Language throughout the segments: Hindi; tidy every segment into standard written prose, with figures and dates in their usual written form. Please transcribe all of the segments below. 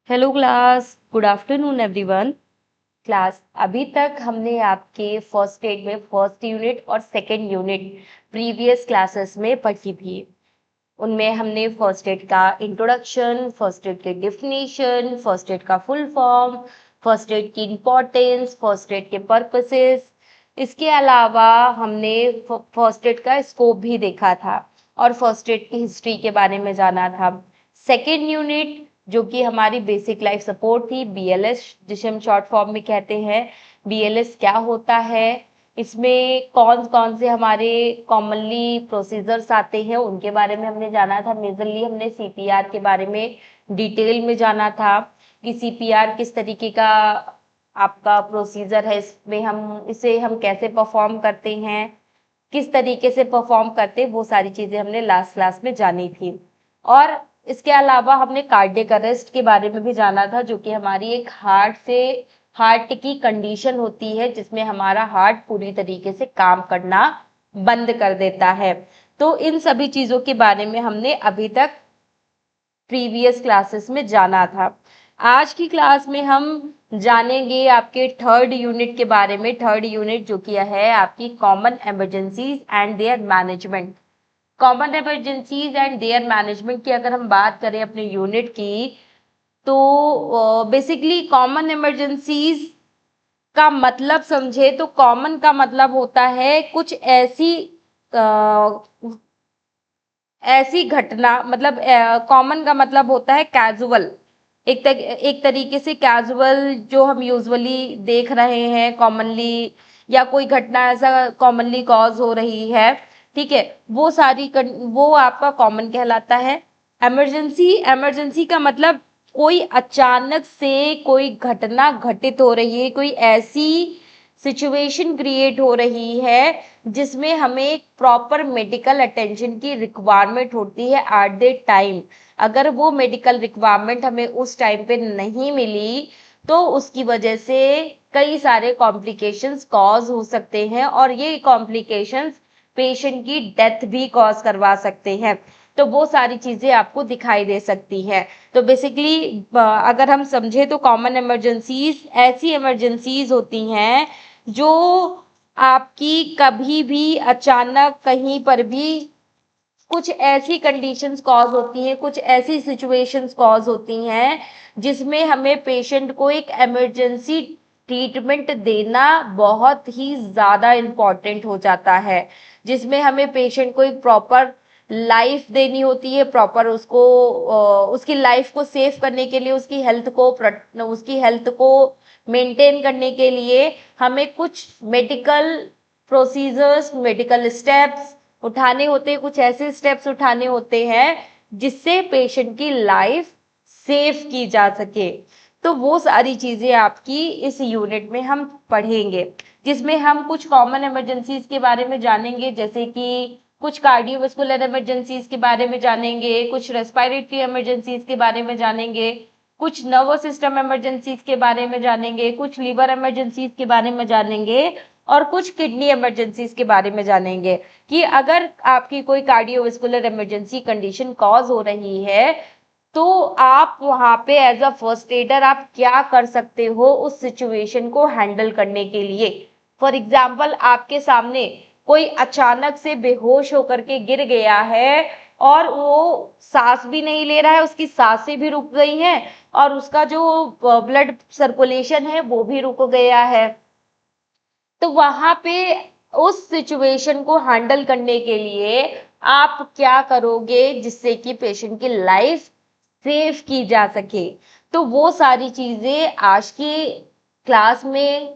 Hello class, good afternoon everyone. Class, अभी तक हमने आपके फर्स्ट एड में फर्स्ट यूनिट और सेकंड यूनिट प्रीवियस क्लासेस में पढ़ी थी। उनमें हमने फर्स्ट एड का इंट्रोडक्शन, फर्स्ट एड के डिफिनीशन, फर्स्ट एड का फुल फॉर्म, फर्स्ट एड की इम्पोर्टेंस, फर्स्ट एड के पर्पसेस, इसके अलावा हमने फर्स्ट एड का स्कोप भी देखा था और फर्स्ट एड की हिस्ट्री के बारे में जाना था। सेकेंड यूनिट जो कि हमारी बेसिक लाइफ सपोर्ट थी, बीएलएस जिसे हम शॉर्ट फॉर्म में कहते हैं। बीएलएस क्या होता है, इसमें कौन कौन से हमारे कॉमनली प्रोसीजर्स आते हैं उनके बारे में हमने जाना था। मेजरली हमने सीपीआर के बारे में डिटेल में जाना था कि सीपीआर किस तरीके का आपका प्रोसीजर है, इसमें हम इसे हम कैसे परफॉर्म करते हैं, किस तरीके से परफॉर्म करते हैं, वो सारी चीजें हमने लास्ट क्लास में जानी थी। और इसके अलावा हमने कार्डियक अरेस्ट के बारे में भी जाना था, जो कि हमारी एक हार्ट की कंडीशन होती है जिसमें हमारा हार्ट पूरी तरीके से काम करना बंद कर देता है। तो इन सभी चीजों के बारे में हमने अभी तक प्रीवियस क्लासेस में जाना था। आज की क्लास में हम जानेंगे आपके थर्ड यूनिट के बारे में। थर्ड यूनिट जो कि है आपकी common emergencies and there management. Common emergencies and there management की अगर हम बात करें अपने यूनिट की, तो बेसिकली कॉमन इमरजेंसीज का मतलब समझे तो कॉमन का मतलब होता है कुछ ऐसी घटना, मतलब कॉमन का मतलब होता है कैजुअल। एक तरीके से कैजुअल जो हम यूजुअली देख रहे हैं कॉमनली, या कोई घटना ऐसा कॉमनली कॉज हो रही है, ठीक है, वो आपका कॉमन कहलाता है। इमरजेंसी का मतलब कोई अचानक से कोई घटना घटित हो रही है, कोई ऐसी सिचुएशन क्रिएट हो रही है जिसमें हमें प्रॉपर मेडिकल अटेंशन की रिक्वायरमेंट होती है एट द टाइम। अगर वो मेडिकल रिक्वायरमेंट हमें उस टाइम पे नहीं मिली तो उसकी वजह से कई सारे कॉम्प्लिकेशंस कॉज हो सकते हैं और ये कॉम्प्लिकेशंस पेशेंट की डेथ भी कॉज करवा सकते हैं। तो वो सारी चीजें आपको दिखाई दे सकती हैं। तो बेसिकली अगर हम समझे तो कॉमन इमरजेंसीज ऐसी इमरजेंसीज होती हैं जो आपकी कभी भी अचानक कहीं पर भी कुछ ऐसी कंडीशंस कॉज होती हैं, कुछ ऐसी सिचुएशंस कॉज होती हैं जिसमें हमें पेशेंट को एक इमरजेंसी ट्रीटमेंट देना बहुत ही ज़्यादा इम्पॉर्टेंट हो जाता है, जिसमें हमें पेशेंट को एक प्रॉपर लाइफ देनी होती है, प्रॉपर उसको उसकी लाइफ को सेव करने के लिए, उसकी हेल्थ को मेंटेन करने के लिए हमें कुछ मेडिकल प्रोसीजर्स, मेडिकल स्टेप्स उठाने होते हैं, कुछ ऐसे स्टेप्स उठाने होते हैं जिससे पेशेंट की लाइफ सेव की जा सके। तो वो सारी चीजें आपकी इस यूनिट में हम पढ़ेंगे, जिसमें हम कुछ कॉमन इमरजेंसीज के बारे में जानेंगे, जैसे कि कुछ कार्डियोवास्कुलर इमरजेंसीज के बारे में जानेंगे, कुछ रेस्पिरेटरी इमरजेंसीज के बारे में जानेंगे, कुछ नर्वस सिस्टम इमरजेंसीज के बारे में जानेंगे, कुछ लिवर इमरजेंसीज के बारे में जानेंगे और कुछ किडनी इमरजेंसीज के बारे में जानेंगे कि अगर आपकी कोई कार्डियोवास्कुलर इमरजेंसी कंडीशन कॉज हो रही है तो आप वहां पे एज अ फर्स्ट एडर आप क्या कर सकते हो उस सिचुएशन को हैंडल करने के लिए। फॉर एग्जाम्पल, आपके सामने कोई अचानक से बेहोश होकर के गिर गया है और वो सांस भी नहीं ले रहा है, उसकी सांसें भी रुक गई हैं और उसका जो ब्लड सर्कुलेशन है वो भी रुक गया है। तो वहां पे उस सिचुएशन को हैंडल करने के लिए आप क्या करोगे जिससे कि पेशेंट की लाइफ सेव की जा सके। तो वो सारी चीजें आज की क्लास में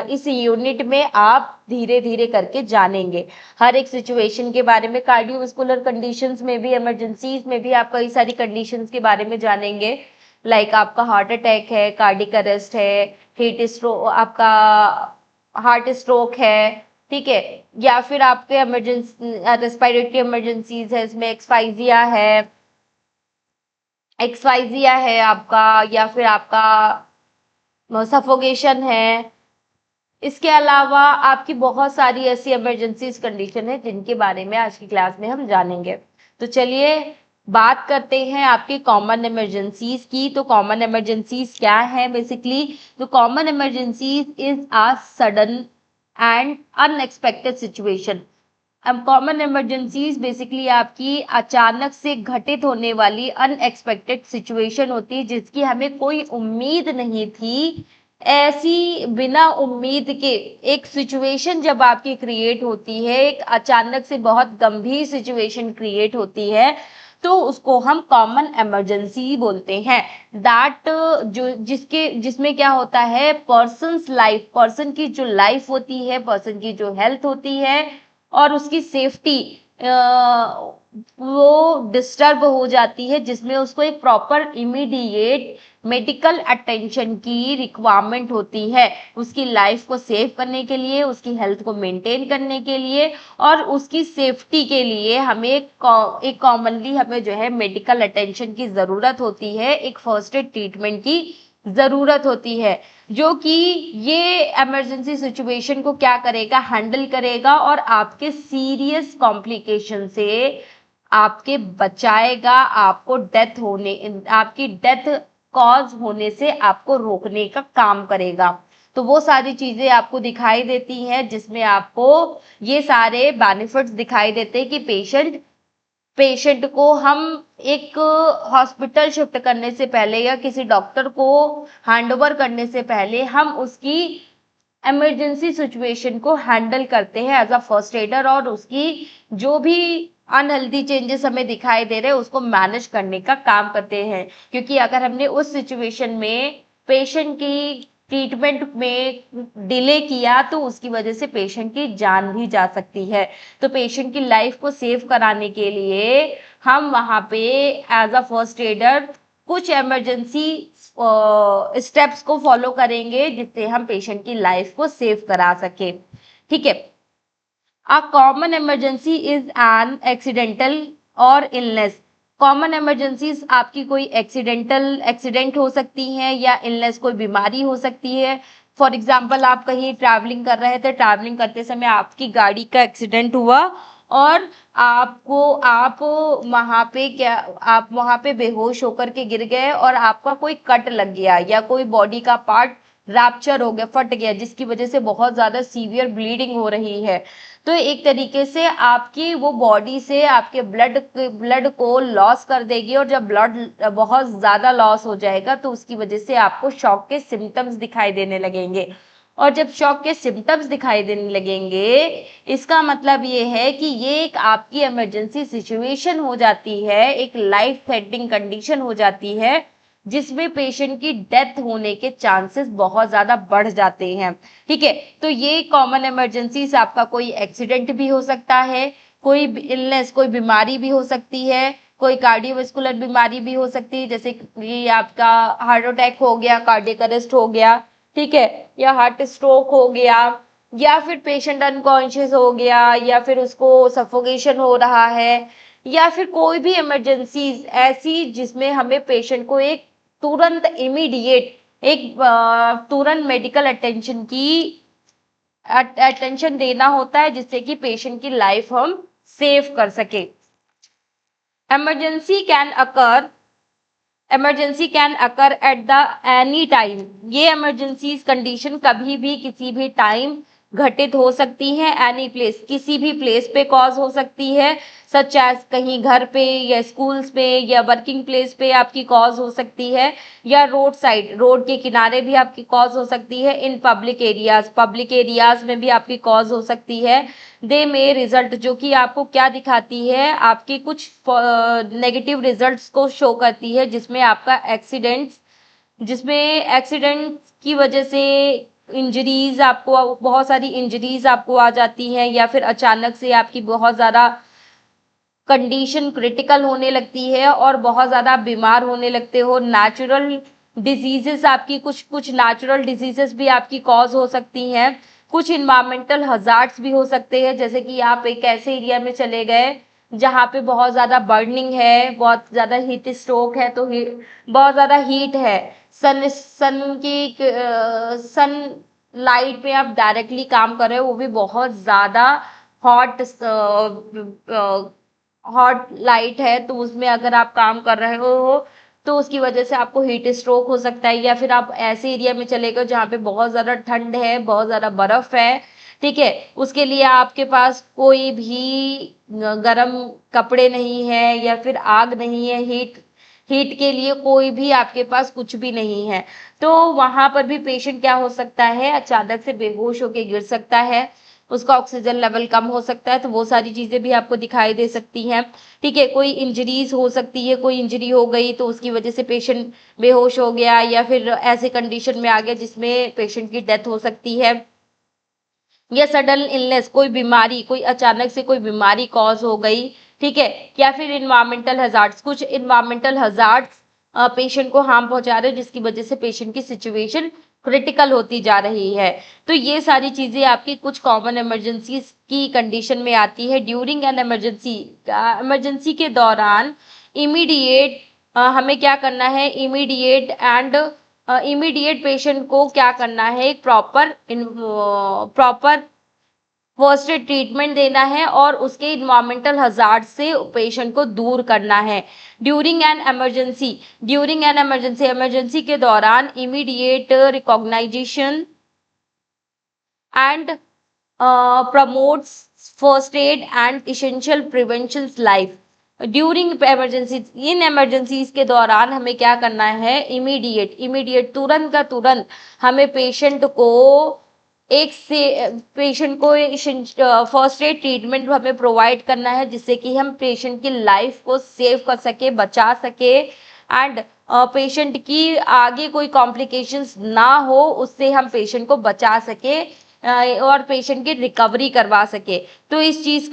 इस यूनिट में आप धीरे धीरे करके जानेंगे। हर एक सिचुएशन के बारे में, कार्डियोवास्कुलर कंडीशंस में भी, इमरजेंसीज में भी आप कई सारी कंडीशंस के बारे में जानेंगे। लाइक आपका हार्ट अटैक है, कार्डियक अरेस्ट है, हीट स्ट्रोक, आपका हार्ट स्ट्रोक है, ठीक है, या फिर आपके इमरजेंसी रेस्पिरेटरी इमरजेंसीज है, इसमें एक्सवाइजिया है आपका, या फिर आपका सफोकेशन है। इसके अलावा आपकी बहुत सारी ऐसी इमरजेंसीज कंडीशन है जिनके बारे में आज की क्लास में हम जानेंगे। तो चलिए बात करते हैं आपके कॉमन इमरजेंसीज की। तो कॉमन इमरजेंसीज क्या है बेसिकली? तो common emergencies is a sudden and unexpected situation. अब कॉमन इमरजेंसीज बेसिकली आपकी अचानक से घटित होने वाली अनएक्सपेक्टेड सिचुएशन होती है जिसकी हमें कोई उम्मीद नहीं थी। ऐसी बिना उम्मीद के एक सिचुएशन जब आपकी क्रिएट होती है, एक अचानक से बहुत गंभीर सिचुएशन क्रिएट होती है, तो उसको हम कॉमन इमरजेंसी बोलते हैं। दैट जो जिसमें क्या होता है, पर्सन की जो लाइफ होती है, पर्सन की जो हेल्थ होती है और उसकी सेफ्टी वो डिस्टर्ब हो जाती है, जिसमें उसको एक प्रॉपर इमीडिएट मेडिकल अटेंशन की रिक्वायरमेंट होती है, उसकी लाइफ को सेव करने के लिए, उसकी हेल्थ को मेंटेन करने के लिए और उसकी सेफ्टी के लिए हमें एक कॉमनली हमें जो है मेडिकल अटेंशन की ज़रूरत होती है, एक फर्स्ट एड ट्रीटमेंट की ज़रूरत होती है, जो कि ये इमरजेंसी सिचुएशन को क्या करेगा, हैंडल करेगा और आपके सीरियस कॉम्प्लिकेशन से आपके बचाएगा, आपकी डेथ कॉज होने से आपको रोकने का काम करेगा। तो वो सारी चीजें आपको दिखाई देती हैं जिसमें आपको ये सारे बेनिफिट्स दिखाई देते हैं कि पेशेंट को हम एक हॉस्पिटल शिफ्ट करने से पहले या किसी डॉक्टर को हैंडओवर करने से पहले हम उसकी इमरजेंसी सिचुएशन को हैंडल करते हैं एज अ फर्स्ट एडर, और उसकी जो भी अनहेल्दी चेंजेस हमें दिखाई दे रहे हैं उसको मैनेज करने का काम करते हैं। क्योंकि अगर हमने उस सिचुएशन में पेशेंट की ट्रीटमेंट में डिले किया तो उसकी वजह से पेशेंट की जान भी जा सकती है। तो पेशेंट की लाइफ को सेव कराने के लिए हम वहां पे एज अ फर्स्ट एडर कुछ इमरजेंसी स्टेप्स को फॉलो करेंगे जिससे हम पेशेंट की लाइफ को सेव करा सके। ठीक है। A common emergency is an accidental or illness। Common emergencies आपकी कोई एक्सीडेंट हो सकती हैं या इलनेस कोई बीमारी हो सकती है। फॉर एग्जाम्पल आप कहीं ट्रैवलिंग कर रहे थे, ट्रैवलिंग करते समय आपकी गाड़ी का एक्सीडेंट हुआ और आप वहां पे बेहोश होकर के गिर गए और आपका कोई कट लग गया या कोई बॉडी का पार्ट रैप्चर हो गया, फट गया, जिसकी वजह से बहुत ज्यादा सीवियर ब्लीडिंग हो रही है। तो एक तरीके से आपकी वो बॉडी से आपके ब्लड को लॉस कर देगी और जब ब्लड बहुत ज्यादा लॉस हो जाएगा तो उसकी वजह से आपको शॉक के सिम्टम्स दिखाई देने लगेंगे। और जब शॉक के सिम्टम्स दिखाई देने लगेंगे इसका मतलब ये है कि ये एक आपकी इमरजेंसी सिचुएशन हो जाती है, एक लाइफ थ्रेटनिंग कंडीशन हो जाती है जिसमें पेशेंट की डेथ होने के चांसेस बहुत ज्यादा बढ़ जाते हैं। ठीक है। तो ये कॉमन इमरजेंसीज आपका कोई एक्सीडेंट भी हो सकता है, कोई इलनेस कोई बीमारी भी हो सकती है, कोई कार्डियोवास्कुलर बीमारी भी हो सकती है, जैसे कि आपका हार्ट अटैक हो गया, कार्डियक अरेस्ट हो गया, ठीक है, या हार्ट स्ट्रोक हो गया, या फिर पेशेंट अनकॉन्शियस हो गया, या फिर उसको सफोकेशन हो रहा है, या फिर कोई भी इमरजेंसीज ऐसी जिसमें हमें पेशेंट को एक तुरंत इमीडिएट तुरंत मेडिकल अटेंशन देना होता है जिससे कि पेशेंट की लाइफ हम सेव कर सके। Emergency can occur at the any time. ये इमरजेंसी कंडीशन कभी भी किसी भी टाइम घटित हो सकती है। एनी प्लेस, किसी भी प्लेस पे कॉज हो सकती है, सच एज कहीं घर पे या स्कूल्स पे या वर्किंग प्लेस पे आपकी कॉज हो सकती है, या रोड के किनारे भी आपकी कॉज हो सकती है। इन पब्लिक एरियाज में भी आपकी कॉज हो सकती है। दे में रिजल्ट, जो कि आपको क्या दिखाती है, आपकी कुछ नेगेटिव रिजल्ट्स को शो करती है जिसमें एक्सीडेंट की वजह से इंजरीज आपको बहुत सारी इंजरीज आपको आ जाती हैं, या फिर अचानक से आपकी बहुत ज़्यादा कंडीशन क्रिटिकल होने लगती है और बहुत ज़्यादा बीमार होने लगते हो। नेचुरल डिजीजेस आपकी कुछ नेचुरल डिजीजेस भी आपकी कॉज हो सकती हैं। कुछ इन्वायरमेंटल हजार्ड्स भी हो सकते हैं, जैसे कि आप एक ऐसे एरिया में चले गए जहाँ पे बहुत ज़्यादा बर्निंग है, बहुत ज़्यादा हीट स्ट्रोक है, तो बहुत ज़्यादा हीट है, सन लाइट पे आप डायरेक्टली काम कर रहे हो, वो भी बहुत ज़्यादा हॉट हॉट लाइट है तो उसमें अगर आप काम कर रहे हो तो उसकी वजह से आपको हीट स्ट्रोक हो सकता है, या फिर आप ऐसे एरिया में चले गए जहाँ पे बहुत ज़्यादा ठंड है, बहुत ज़्यादा बर्फ है, ठीक है, उसके लिए आपके पास कोई भी गर्म कपड़े नहीं है या फिर आग नहीं है, हीट हीट के लिए कोई भी आपके पास कुछ भी नहीं है, तो वहां पर भी पेशेंट क्या हो सकता है, अचानक से बेहोश होके गिर सकता है, उसका ऑक्सीजन लेवल कम हो सकता है, तो वो सारी चीजें भी आपको दिखाई दे सकती हैं। ठीक है, कोई इंजरीज हो सकती है, कोई इंजरी हो गई तो उसकी वजह से पेशेंट बेहोश हो गया या फिर ऐसे कंडीशन में आ गया जिसमें पेशेंट की डेथ हो सकती है, या सडन इलनेस, कोई बीमारी, कोई अचानक से कोई बीमारी कॉज हो गई, ठीक है, या फिर इन्वायरमेंटल हजार्ड्स, कुछ इन्वायरमेंटल हजार्ड्स पेशेंट को हार्म पहुंचा रहे जिसकी वजह से पेशेंट की सिचुएशन क्रिटिकल होती जा रही है। तो ये सारी चीजें आपकी कुछ कॉमन इमरजेंसी की कंडीशन में आती है। ड्यूरिंग एन इमरजेंसी, इमरजेंसी के दौरान इमीडिएट हमें क्या करना है, इमीडिएट पेशेंट को क्या करना है, एक प्रॉपर फर्स्ट एड ट्रीटमेंट देना है और उसके इन्वायरमेंटल हजार्ड से पेशेंट को दूर करना है। ड्यूरिंग एन इमरजेंसी इमरजेंसी के दौरान immediate recognization and promotes first aid and essential prevention life. During emergency, in emergencies के दौरान हमें क्या करना है, इमीडिएट तुरंत का तुरंत हमें पेशेंट को फर्स्ट एड ट्रीटमेंट हमें प्रोवाइड करना है जिससे कि हम पेशेंट की लाइफ को सेव कर सके, बचा सके, एंड पेशेंट की आगे कोई कॉम्प्लिकेशंस ना हो, उससे हम पेशेंट को बचा सके और पेशेंट की रिकवरी करवा सके। तो इस चीज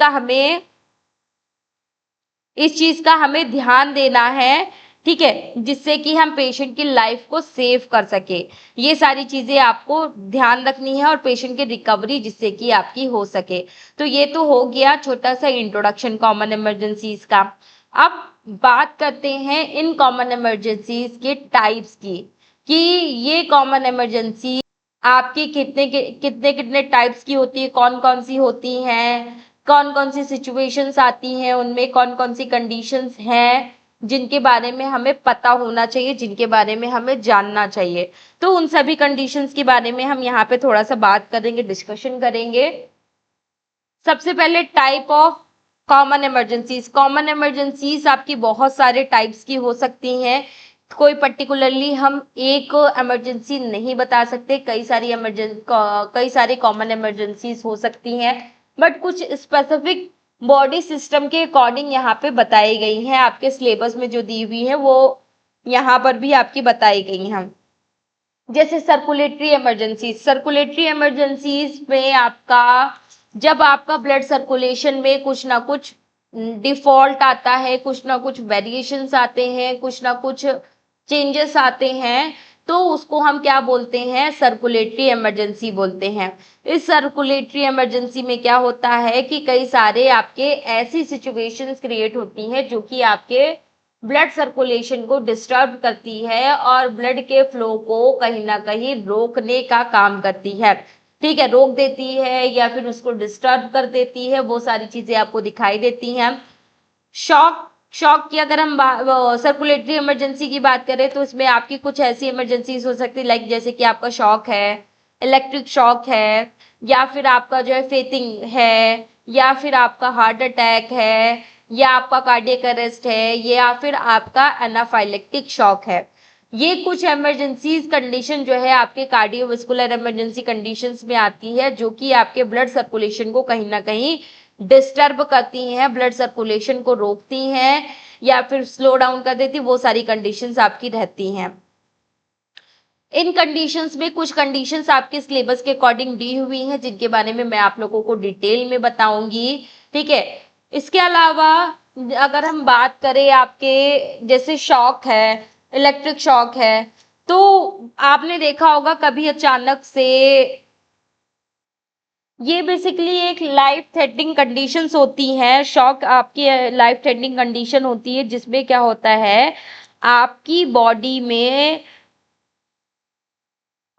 का हमें ध्यान देना है, ठीक है, जिससे कि हम पेशेंट की लाइफ को सेव कर सके। ये सारी चीजें आपको ध्यान रखनी है और पेशेंट की रिकवरी जिससे कि आपकी हो सके। तो ये तो हो गया छोटा सा इंट्रोडक्शन कॉमन इमरजेंसीज का। अब बात करते हैं इन कॉमन इमरजेंसीज के टाइप्स की, कि ये कॉमन इमरजेंसी आपकी कितने टाइप्स की होती है, कौन कौन सी होती हैं, कौन कौन सी सिचुएशंस आती हैं, उनमें कौन कौन सी कंडीशंस हैं जिनके बारे में हमें पता होना चाहिए, जिनके बारे में हमें जानना चाहिए। तो उन सभी कंडीशंस के बारे में हम यहाँ पे थोड़ा सा बात करेंगे, डिस्कशन करेंगे। सबसे पहले type of common emergencies. Common emergencies आपकी बहुत सारे टाइप्स की हो सकती हैं, कोई पर्टिकुलरली हम एक इमरजेंसी नहीं बता सकते, कई सारी कॉमन इमरजेंसीज हो सकती हैं, बट कुछ स्पेसिफिक बॉडी सिस्टम के अकॉर्डिंग यहाँ पे बताई गई हैं, आपके सिलेबस में जो दी हुई है वो यहाँ पर भी आपकी बताई गई हैं। जैसे सर्कुलेटरी इमरजेंसीज में जब आपका ब्लड सर्कुलेशन में कुछ ना कुछ डिफॉल्ट आता है, कुछ ना कुछ वेरिएशंस आते हैं, कुछ ना कुछ चेंजेस आते हैं, तो उसको हम क्या बोलते हैं, सर्कुलेटरी इमरजेंसी बोलते हैं। इस सर्कुलेटरी इमरजेंसी में क्या होता है कि कई सारे आपके ऐसी सिचुएशंस क्रिएट होती हैं जो कि आपके ब्लड सर्कुलेशन को डिस्टर्ब करती है और ब्लड के फ्लो को कहीं ना कहीं रोकने का काम करती है, ठीक है, रोक देती है या फिर उसको डिस्टर्ब कर देती है, वो सारी चीजें आपको दिखाई देती हैं। शॉक शॉक की अगर हम सर्कुलेटरी इमरजेंसी की बात करें तो इसमें आपकी कुछ ऐसी इमरजेंसीज हो सकती है, लाइक जैसे कि आपका शॉक है, इलेक्ट्रिक शॉक है, या फिर आपका जो है फेथिंग है, या फिर आपका हार्ट अटैक है, या आपका कार्डियक अरेस्ट है, या फिर आपका एनाफाइलेक्टिक शॉक है। ये कुछ इमरजेंसीज कंडीशन जो है आपके कार्डियोवास्कुलर इमरजेंसी कंडीशंस में आती है जो कि आपके ब्लड सर्कुलेशन को कहीं ना कहीं डिस्टर्ब करती हैं, ब्लड सर्कुलेशन को रोकती हैं या फिर स्लो डाउन कर देती, वो सारी कंडीशंस आपकी रहती हैं। इन कंडीशंस में कुछ कंडीशंस आपके सिलेबस के अकॉर्डिंग दी हुई हैं जिनके बारे में मैं आप लोगों को डिटेल में बताऊंगी, ठीक है। इसके अलावा अगर हम बात करें आपके जैसे शॉक है, इलेक्ट्रिक शॉक है, तो आपने देखा होगा कभी अचानक से, ये बेसिकली एक लाइफ थ्रेटनिंग कंडीशंस होती हैं। शॉक आपकी लाइफ थ्रेटनिंग कंडीशन होती है जिसमें क्या होता है, आपकी बॉडी में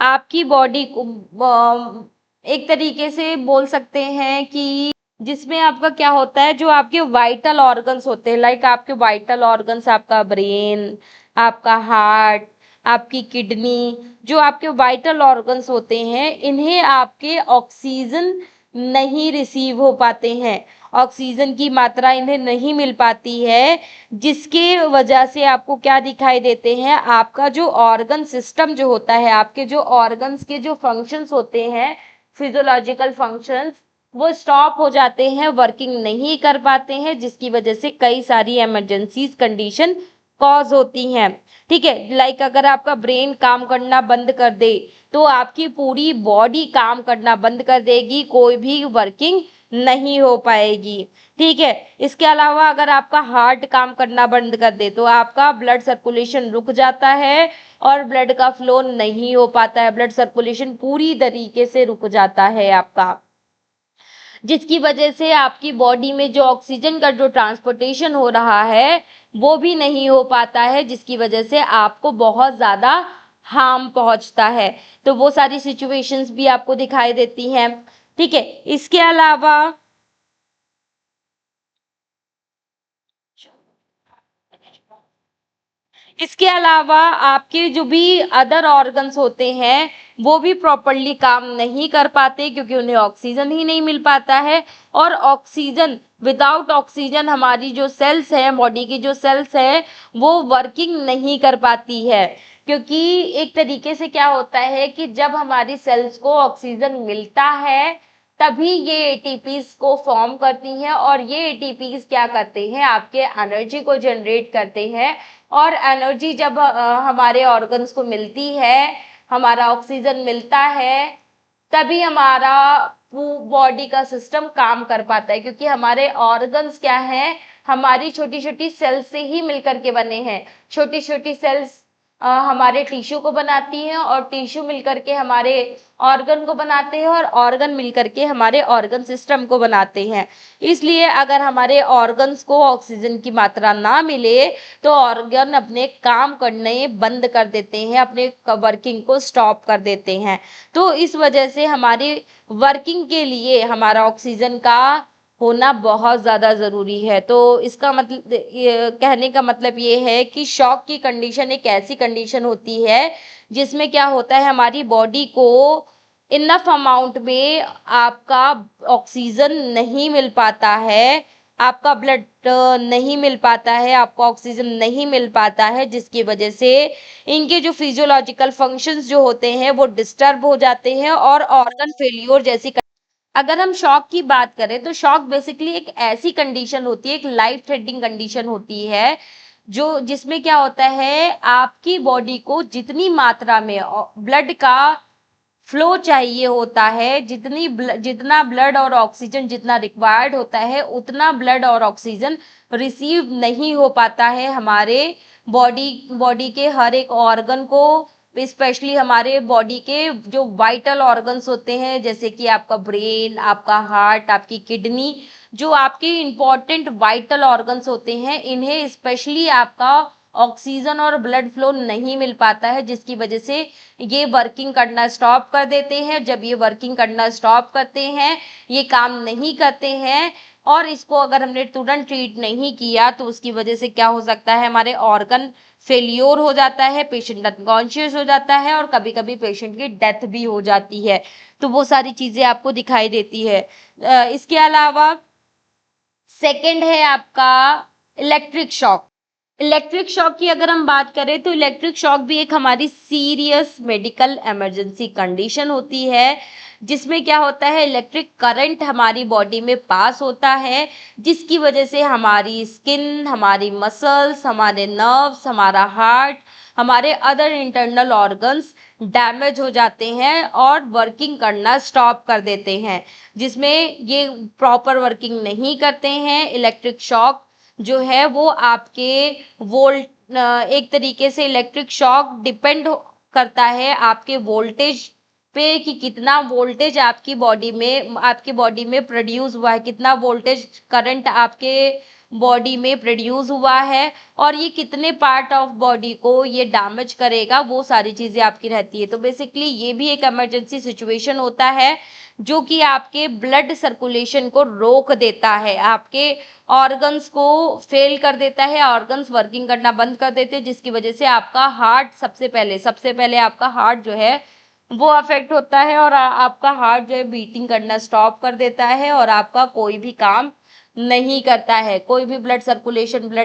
आपकी बॉडी को एक तरीके से बोल सकते हैं कि जिसमें आपका क्या होता है, जो आपके वाइटल ऑर्गन्स होते हैं, लाइक आपके वाइटल ऑर्गन्स, आपका ब्रेन, आपका हार्ट, आपकी किडनी, जो आपके वाइटल ऑर्गन्स होते हैं, इन्हें आपके ऑक्सीजन नहीं रिसीव हो पाते हैं, ऑक्सीजन की मात्रा इन्हें नहीं मिल पाती है, जिसके वजह से आपको क्या दिखाई देते हैं, आपका जो ऑर्गन सिस्टम जो होता है, आपके जो ऑर्गन्स के जो फंक्शंस होते हैं, फिजियोलॉजिकल फंक्शंस, वो स्टॉप हो जाते हैं, वर्किंग नहीं कर पाते हैं, जिसकी वजह से कई सारी इमरजेंसीज कंडीशन कॉज होती हैं। ठीक है, लाइक अगर आपका ब्रेन काम करना बंद कर दे तो आपकी पूरी बॉडी काम करना बंद कर देगी, कोई भी वर्किंग नहीं हो पाएगी। ठीक है, इसके अलावा अगर आपका हार्ट काम करना बंद कर दे तो आपका ब्लड सर्कुलेशन रुक जाता है और ब्लड का फ्लो नहीं हो पाता है, ब्लड सर्कुलेशन पूरी तरीके से रुक जाता है आपका, जिसकी वजह से आपकी बॉडी में जो ऑक्सीजन का जो ट्रांसपोर्टेशन हो रहा है वो भी नहीं हो पाता है, जिसकी वजह से आपको बहुत ज़्यादा हार्म पहुंचता है। तो वो सारी सिचुएशंस भी आपको दिखाई देती हैं। ठीक है, इसके अलावा आपके जो भी अदर ऑर्गन्स होते हैं वो भी प्रॉपरली काम नहीं कर पाते, क्योंकि उन्हें ऑक्सीजन ही नहीं मिल पाता है। और ऑक्सीजन, विदाउट ऑक्सीजन हमारी जो सेल्स है, बॉडी की जो सेल्स है, वो वर्किंग नहीं कर पाती है, क्योंकि एक तरीके से क्या होता है कि जब हमारी सेल्स को ऑक्सीजन मिलता है तभी ये एटीपीज को फॉर्म करती हैं, और ये एटीपीज क्या करते हैं, आपके एनर्जी को जनरेट करते हैं। और एनर्जी जब हमारे ऑर्गन्स को मिलती है, हमारा ऑक्सीजन मिलता है, तभी हमारा बॉडी का सिस्टम काम कर पाता है, क्योंकि हमारे ऑर्गन्स क्या है, हमारी छोटी छोटी सेल्स से ही मिलकर के बने हैं। छोटी छोटी सेल्स हमारे टिश्यू को बनाती हैं, और टिश्यू मिलकर के हमारे ऑर्गन को बनाते हैं, और ऑर्गन मिलकर के हमारे ऑर्गन सिस्टम को बनाते हैं। इसलिए अगर हमारे ऑर्गन्स को ऑक्सीजन की मात्रा ना मिले तो ऑर्गन अपने काम करने बंद कर देते हैं, अपने वर्किंग को स्टॉप कर देते हैं। तो इस वजह से हमारी वर्किंग के लिए हमारा ऑक्सीजन का होना बहुत ज़्यादा ज़रूरी है। तो इसका मतलब, कहने का मतलब ये है कि शॉक की कंडीशन एक ऐसी कंडीशन होती है जिसमें क्या होता है, हमारी बॉडी को इनफ अमाउंट में आपका ऑक्सीजन नहीं मिल पाता है, आपका ब्लड नहीं मिल पाता है, आपको ऑक्सीजन नहीं मिल पाता है, जिसकी वजह से इनके जो फिजियोलॉजिकल फंक्शंस जो होते हैं वो डिस्टर्ब हो जाते हैं, और ऑर्गन फेल्योर जैसी। अगर हम शॉक की बात करें तो शॉक बेसिकली एक ऐसी कंडीशन होती है, एक लाइफ थ्रेटनिंग कंडीशन होती है, जो जिसमें क्या होता है, आपकी बॉडी को जितनी मात्रा में ब्लड का फ्लो चाहिए होता है, जितना ब्लड और ऑक्सीजन जितना रिक्वायर्ड होता है, उतना ब्लड और ऑक्सीजन रिसीव नहीं हो पाता है हमारे बॉडी के हर एक ऑर्गन को, स्पेशली हमारे बॉडी के जो वाइटल ऑर्गन्स होते हैं, जैसे कि आपका ब्रेन, आपका हार्ट, आपकी किडनी, जो आपके इंपॉर्टेंट वाइटल ऑर्गन्स होते हैं, इन्हें स्पेशली आपका ऑक्सीजन और ब्लड फ्लो नहीं मिल पाता है, जिसकी वजह से ये वर्किंग करना स्टॉप कर देते हैं। जब ये वर्किंग करना स्टॉप करते हैं, ये काम नहीं करते हैं, और इसको अगर हमने तुरंत ट्रीट नहीं किया तो उसकी वजह से क्या हो सकता है, हमारे ऑर्गन फेल्योर हो जाता है, पेशेंट अनकॉन्शियस हो जाता है, और कभी कभी पेशेंट की डेथ भी हो जाती है। तो वो सारी चीजें आपको दिखाई देती है। इसके अलावा सेकंड है आपका इलेक्ट्रिक शॉक। इलेक्ट्रिक शॉक की अगर हम बात करें तो इलेक्ट्रिक शॉक भी एक हमारी सीरियस मेडिकल इमरजेंसी कंडीशन होती है, जिसमें क्या होता है, इलेक्ट्रिक करंट हमारी बॉडी में पास होता है, जिसकी वजह से हमारी स्किन, हमारी मसल्स, हमारे नर्व्स, हमारा हार्ट, हमारे अदर इंटरनल ऑर्गन्स डैमेज हो जाते हैं और वर्किंग करना स्टॉप कर देते हैं, जिसमें ये प्रॉपर वर्किंग नहीं करते हैं। इलेक्ट्रिक शॉक जो है वो आपके एक तरीके से इलेक्ट्रिक शॉक डिपेंड करता है आपके वोल्टेज पे कि कितना वोल्टेज आपकी बॉडी में प्रोड्यूस हुआ है, कितना वोल्टेज करंट आपके बॉडी में प्रोड्यूस हुआ है और ये कितने पार्ट ऑफ बॉडी को ये डैमेज करेगा, वो सारी चीजें आपकी रहती है। तो बेसिकली ये भी एक इमरजेंसी सिचुएशन होता है जो कि आपके ब्लड सर्कुलेशन को रोक देता है, आपके ऑर्गन्स को फेल कर देता है, ऑर्गन्स वर्किंग करना बंद कर देते हैं, जिसकी वजह से आपका हार्ट सबसे पहले आपका हार्ट जो है वो अफेक्ट होता है और आपका हार्ट जो है बीटिंग करना स्टॉप कर देता है और आपका कोई भी काम नहीं करता है, कोई भी ब्लड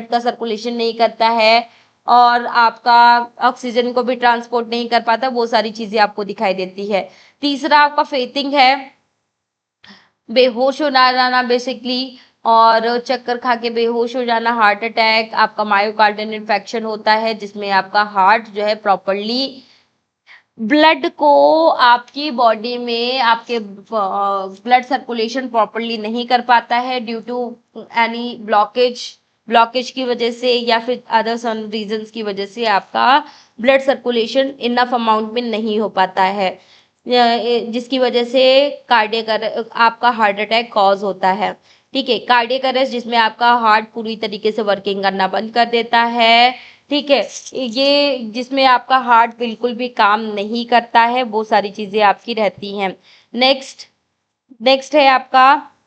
का सर्कुलेशन नहीं करता है और आपका ऑक्सीजन को भी ट्रांसपोर्ट नहीं कर पाता, वो सारी चीजें आपको दिखाई देती है। तीसरा आपका फेथिंग है, बेहोश हो जाना बेसिकली, और चक्कर खा के बेहोश हो जाना, हार्ट अटैक, आपका मायोकार्डियल इन्फेक्शन होता है जिसमें आपका हार्ट जो है प्रॉपरली ब्लड को आपकी बॉडी में आपके ब्लड सर्कुलेशन प्रॉपरली नहीं कर पाता है ड्यू टू एनी ब्लॉकेज की वजह से या फिर अदर सम रीजंस की वजह से आपका ब्लड सर्कुलेशन इनफ अमाउंट में नहीं हो पाता है, जिसकी वजह से आपका हार्ट अटैक कॉज होता है। ठीक है, कार्डियक अरेस्ट जिसमें आपका हार्ट पूरी तरीके से वर्किंग करना बंद कर देता है। ठीक है, ये जिसमें आपका हार्ट बिल्कुल भी काम नहीं करता है, वो सारी चीजें आपकी रहती हैं। नेक्स्ट है आपका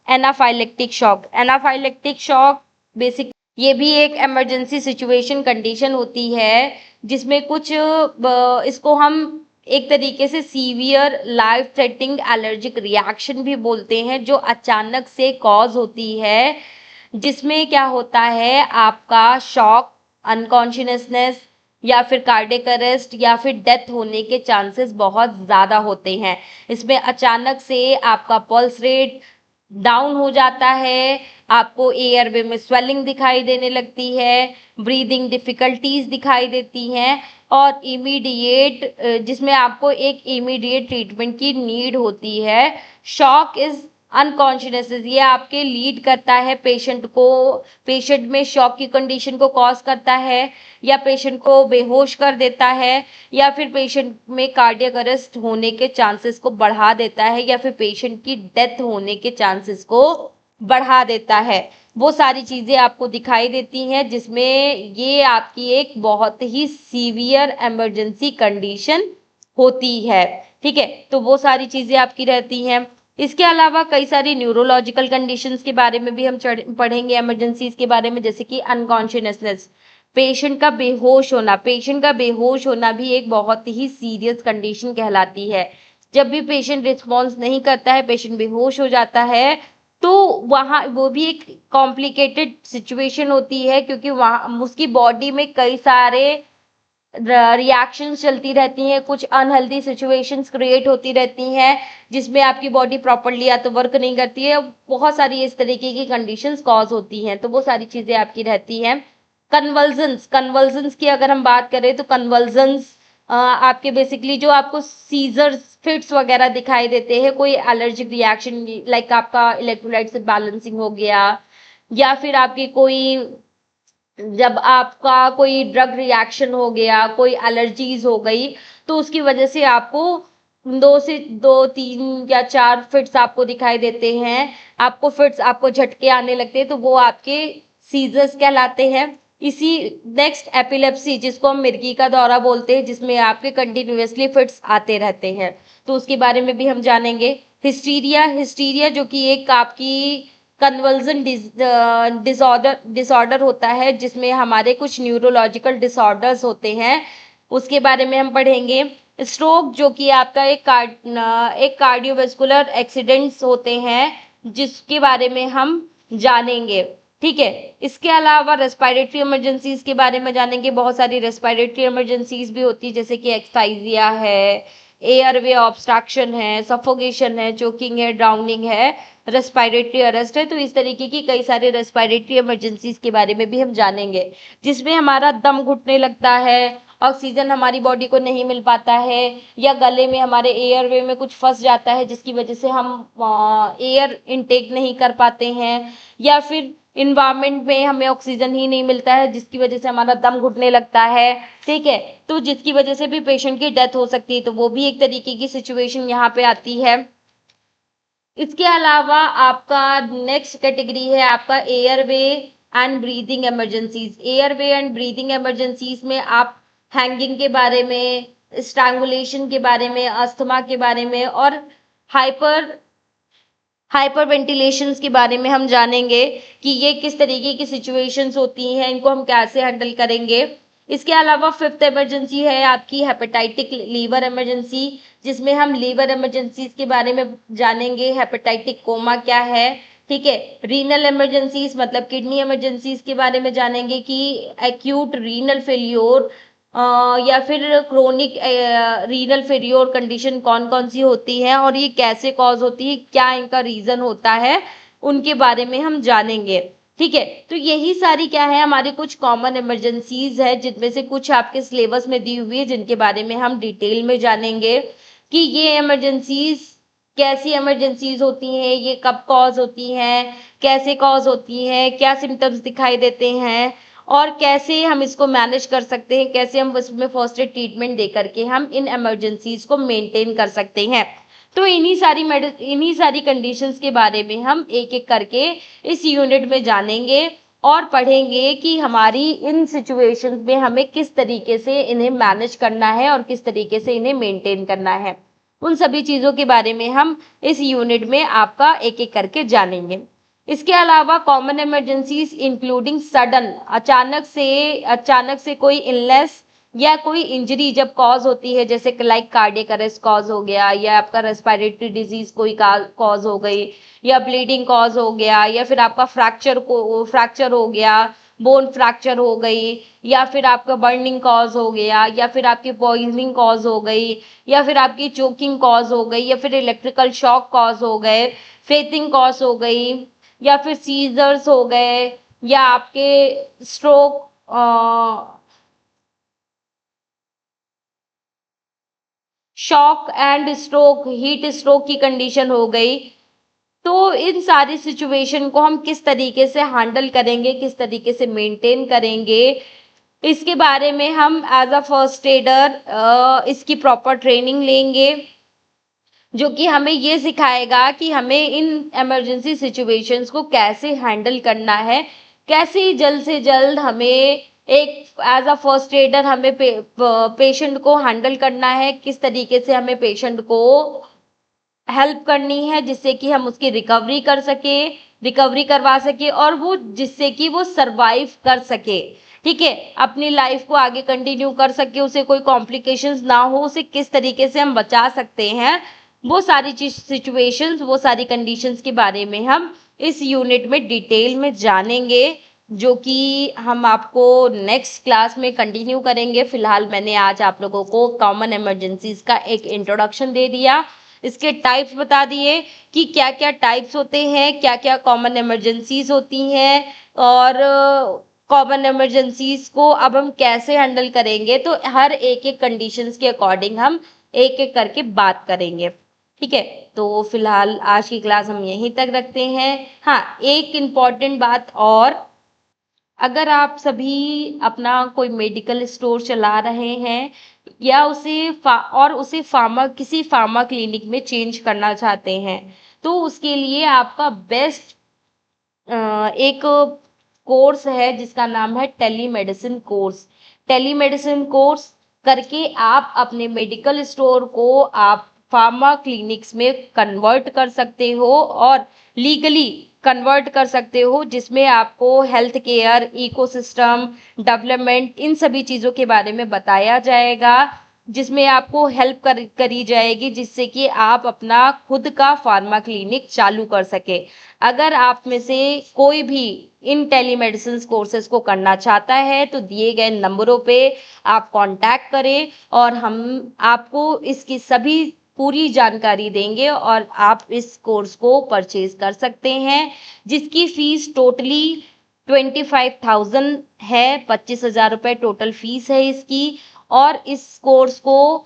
anaphylactic shock. Anaphylactic shock basic ये भी एक इमरजेंसी सिचुएशन कंडीशन होती है जिसमें कुछ इसको हम एक तरीके से severe life threatening allergic reaction भी बोलते हैं, जो अचानक से कॉज होती है, जिसमें क्या होता है आपका शॉक, अनकॉन्शियसनेस या फिर कार्डियक अरेस्ट या फिर डेथ होने के चांसेस बहुत ज़्यादा होते हैं। इसमें अचानक से आपका पल्स रेट डाउन हो जाता है, आपको एयरवे में स्वेलिंग दिखाई देने लगती है, ब्रीदिंग डिफिकल्टीज दिखाई देती हैं और जिसमें आपको एक इमीडिएट ट्रीटमेंट की नीड होती है। शॉक इज अनकॉन्शियसनेस, ये आपके लीड करता है पेशेंट में शॉक की कंडीशन को कॉज करता है या पेशेंट को बेहोश कर देता है या फिर पेशेंट में कार्डियक अरेस्ट होने के चांसेस को बढ़ा देता है या फिर पेशेंट की डेथ होने के चांसेस को बढ़ा देता है। वो सारी चीजें आपको दिखाई देती हैं जिसमें ये आपकी एक बहुत ही सीवियर इमरजेंसी कंडीशन होती है। ठीक है, तो वो सारी चीजें आपकी रहती हैं। इसके अलावा कई सारी न्यूरोलॉजिकल कंडीशंस के बारे में भी हम पढ़ेंगे इमरजेंसीज के बारे में, जैसे कि अनकॉन्शियसनेस, पेशेंट का बेहोश होना भी एक बहुत ही सीरियस कंडीशन कहलाती है। जब भी पेशेंट रिस्पॉन्स नहीं करता है, पेशेंट बेहोश हो जाता है, तो वहाँ वो भी एक कॉम्प्लिकेटेड सिचुएशन होती है क्योंकि वहाँ उसकी बॉडी में कई सारे रिएक्शंस चलती रहती हैं, कुछ अनहेल्दी सिचुएशंस क्रिएट होती रहती हैं जिसमें आपकी बॉडी प्रॉपरली या तो वर्क नहीं करती है, बहुत सारी इस तरीके की कंडीशंस कॉज होती हैं, तो वो सारी चीजें आपकी रहती हैं। कन्वर्जन्स की अगर हम बात करें तो कन्वर्जन्स आपके बेसिकली जो आपको सीजर्स फिट्स वगैरह दिखाई देते हैं, कोई एलर्जिक रिएक्शन लाइक आपका इलेक्ट्रोलाइट बैलेंसिंग हो गया या फिर आपकी कोई जब आपका कोई ड्रग रिएक्शन हो गया, कोई एलर्जीज हो गई, तो उसकी वजह से आपको 3 या 4 फिट्स आपको दिखाई देते हैं, आपको झटके आने लगते हैं, तो वो आपके सीजर्स कहलाते हैं। इसी नेक्स्ट एपिलेप्सी जिसको हम मिर्गी का दौरा बोलते हैं, जिसमें आपके कंटिन्यूअसली फिट्स आते रहते हैं, तो उसके बारे में भी हम जानेंगे। हिस्टीरिया जो कि एक आपकी कन्वर्जन डिसऑर्डर होता है जिसमें हमारे कुछ न्यूरोलॉजिकल डिसऑर्डर्स होते हैं, उसके बारे में हम पढ़ेंगे। स्ट्रोक जो कि आपका एक कार्डियोवैस्कुलर एक्सीडेंट्स होते हैं जिसके बारे में हम जानेंगे। ठीक है, इसके अलावा रेस्पिरेटरी इमरजेंसीज के बारे में जानेंगे। बहुत सारी रेस्पिरेटरी इमरजेंसीज भी होती है जैसे कि एक्साइजिया है, एयरवे ऑब्स्ट्रक्शन है, सफोकेशन है, चोकिंग है, ड्राउनिंग है, रेस्पिरेटरी अरेस्ट है। तो इस तरीके की कई सारे रेस्पिरेटरी इमरजेंसीज के बारे में भी हम जानेंगे जिसमें हमारा दम घुटने लगता है, ऑक्सीजन हमारी बॉडी को नहीं मिल पाता है या गले में हमारे एयरवे में कुछ फंस जाता है जिसकी वजह से हम एयर इनटेक नहीं कर पाते हैं, या फिर इन्वायरमेंट में हमें ऑक्सीजन ही नहीं मिलता है, जिसकी वजह से हमारा दम घुटने लगता है, ठीक है, तो जिसकी वजह से भी पेशेंट की डेथ हो सकती है, तो वो भी एक तरीके की सिचुएशन यहाँ पे आती है। इसके अलावा आपका नेक्स्ट कैटेगरी है आपका airway and breathing emergencies. Airway and breathing emergencies में आप हैंगिंग के बारे में, स्ट्रैंगुलेशन के बारे में, अस्थमा के बारे में और हाइपर वेंटिलेशंस के बारे में हम जानेंगे कि ये किस तरीके की सिचुएशंस होती हैं, इनको हम कैसे हैंडल करेंगे। इसके अलावा फिफ्थ इमरजेंसी है आपकी हेपेटाइटिक लीवर इमरजेंसी, जिसमें हम लीवर इमरजेंसीज के बारे में जानेंगे, हेपेटाइटिक कोमा क्या है, ठीक है। रीनल इमरजेंसीज मतलब किडनी इमरजेंसीज के बारे में जानेंगे कि एक्यूट रीनल फेल्योर या फिर क्रोनिक रीनल फेल्योर कंडीशन कौन कौन सी होती है और ये कैसे कॉज होती है, क्या इनका रीजन होता है, उनके बारे में हम जानेंगे, ठीक है। तो यही सारी क्या है हमारी कुछ कॉमन इमरजेंसीज है, जिनमें से कुछ आपके सिलेबस में दी हुई है, जिनके बारे में हम डिटेल में जानेंगे कि ये इमरजेंसीज कैसी इमरजेंसीज होती हैं, ये कब कॉज होती हैं, कैसे कॉज होती हैं, क्या सिम्टम्स दिखाई देते हैं और कैसे हम इसको मैनेज कर सकते हैं, कैसे हम उसमें फर्स्ट एड ट्रीटमेंट दे करके हम इन इमरजेंसीज को मेंटेन कर सकते हैं। तो इन्हीं सारी कंडीशंस के बारे में हम एक एक करके इस यूनिट में जानेंगे और पढ़ेंगे कि हमारी इन सिचुएशंस में हमें किस तरीके से इन्हें मैनेज करना है और किस तरीके से इन्हें मेंटेन करना है। उन सभी चीज़ों के बारे में हम इस यूनिट में आपका एक एक करके जानेंगे। इसके अलावा कॉमन इमरजेंसीज इंक्लूडिंग सडन अचानक से कोई इलनेस या कोई इंजरी जब कॉज होती है, जैसे लाइक कार्डियक अरेस्ट कॉज हो गया या आपका रेस्पिरेटरी डिजीज कोई कॉज हो गई या ब्लीडिंग कॉज हो गया या फिर आपका फ्रैक्चर हो गया, बोन फ्रैक्चर हो गई या फिर आपका बर्निंग कॉज हो गया या फिर आपकी पॉइजनिंग कॉज हो गई या फिर आपकी चोकिंग कॉज हो गई या फिर इलेक्ट्रिकल शॉक कॉज हो गए, फेथिंग कॉज हो गई या फिर सीजर्स हो गए या आपके stroke shock and stroke heat stroke की कंडीशन हो गई। तो इन सारी सिचुएशन को हम किस तरीके से हैंडल करेंगे, किस तरीके से मेंटेन करेंगे, इसके बारे में हम एज अ फर्स्ट एडर इसकी प्रॉपर ट्रेनिंग लेंगे, जो कि हमें ये सिखाएगा कि हमें इन इमरजेंसी सिचुएशंस को कैसे हैंडल करना है, कैसे जल्द से जल्द हमें एक एज अ फर्स्ट एडर हमें पेशेंट को हैंडल करना है, किस तरीके से हमें पेशेंट को हेल्प करनी है जिससे कि हम उसकी रिकवरी करवा सके और वो जिससे कि वो सरवाइव कर सके, ठीक है, अपनी लाइफ को आगे कंटिन्यू कर सके, उसे कोई कॉम्प्लिकेशंस ना हो, उसे किस तरीके से हम बचा सकते हैं, वो सारी सिचुएशंस, वो सारी कंडीशंस के बारे में हम इस यूनिट में डिटेल में जानेंगे, जो कि हम आपको नेक्स्ट क्लास में कंटिन्यू करेंगे। फिलहाल मैंने आज आप लोगों को कॉमन इमरजेंसीज का एक इंट्रोडक्शन दे दिया, इसके टाइप्स बता दिए कि क्या क्या टाइप्स होते हैं, क्या क्या कॉमन इमरजेंसीज होती हैं और कॉमन इमरजेंसीज को अब हम कैसे हैंडल करेंगे। तो हर एक एक कंडीशंस के अकॉर्डिंग हम एक एक करके बात करेंगे, ठीक है। तो फिलहाल आज की क्लास हम यहीं तक रखते हैं। हाँ, एक इम्पॉर्टेंट बात और, अगर आप सभी अपना कोई मेडिकल स्टोर चला रहे हैं या उसे किसी फार्मा क्लिनिक में चेंज करना चाहते हैं, तो उसके लिए आपका बेस्ट एक कोर्स है जिसका नाम है टेलीमेडिसिन कोर्स। टेलीमेडिसिन कोर्स करके आप अपने मेडिकल स्टोर को आप फार्मा क्लिनिक्स में कन्वर्ट कर सकते हो और लीगली कन्वर्ट कर सकते हो, जिसमें आपको health care ecosystem development in सभी चीज़ों के बारे में बताया जाएगा, जिसमें आपको हेल्प करी जाएगी, जिससे कि आप अपना खुद का फार्मा क्लिनिक चालू कर सके। अगर आप में से कोई भी इन टेलीमेडिसिन कोर्सेज को करना चाहता है तो दिए गए नंबरों पे आप कांटेक्ट करें और हम आपको इसकी सभी पूरी जानकारी देंगे और आप इस कोर्स को परचेज कर सकते हैं, जिसकी फीस टोटली 25,000 है, 25,000 रुपये टोटल फीस है इसकी। और इस कोर्स को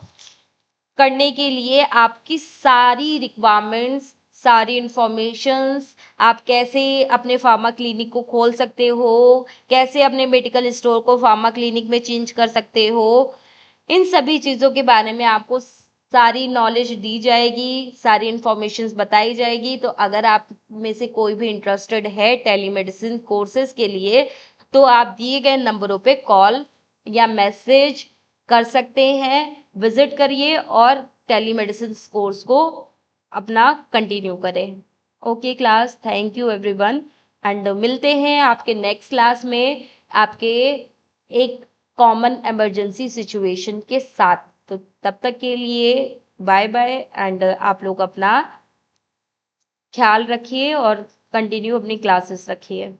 करने के लिए आपकी सारी रिक्वायरमेंट्स, सारी इंफॉर्मेशंस, आप कैसे अपने फार्मा क्लिनिक को खोल सकते हो, कैसे अपने मेडिकल स्टोर को फार्मा क्लिनिक में चेंज कर सकते हो, इन सभी चीज़ों के बारे में आपको सारी नॉलेज दी जाएगी, सारी इंफॉर्मेशंस बताई जाएगी। तो अगर आप में से कोई भी इंटरेस्टेड है टेलीमेडिसिन कोर्सेज के लिए, तो आप दिए गए नंबरों पे कॉल या मैसेज कर सकते हैं, विजिट करिए और टेलीमेडिसिन कोर्स को अपना कंटिन्यू करें। Okay class, thank you everyone, and मिलते हैं आपके नेक्स्ट क्लास में आपके एक कॉमन इमरजेंसी सिचुएशन के साथ। तो तब तक के लिए बाय बाय, एंड आप लोग अपना ख्याल रखिए और कंटिन्यू अपनी क्लासेस रखिए।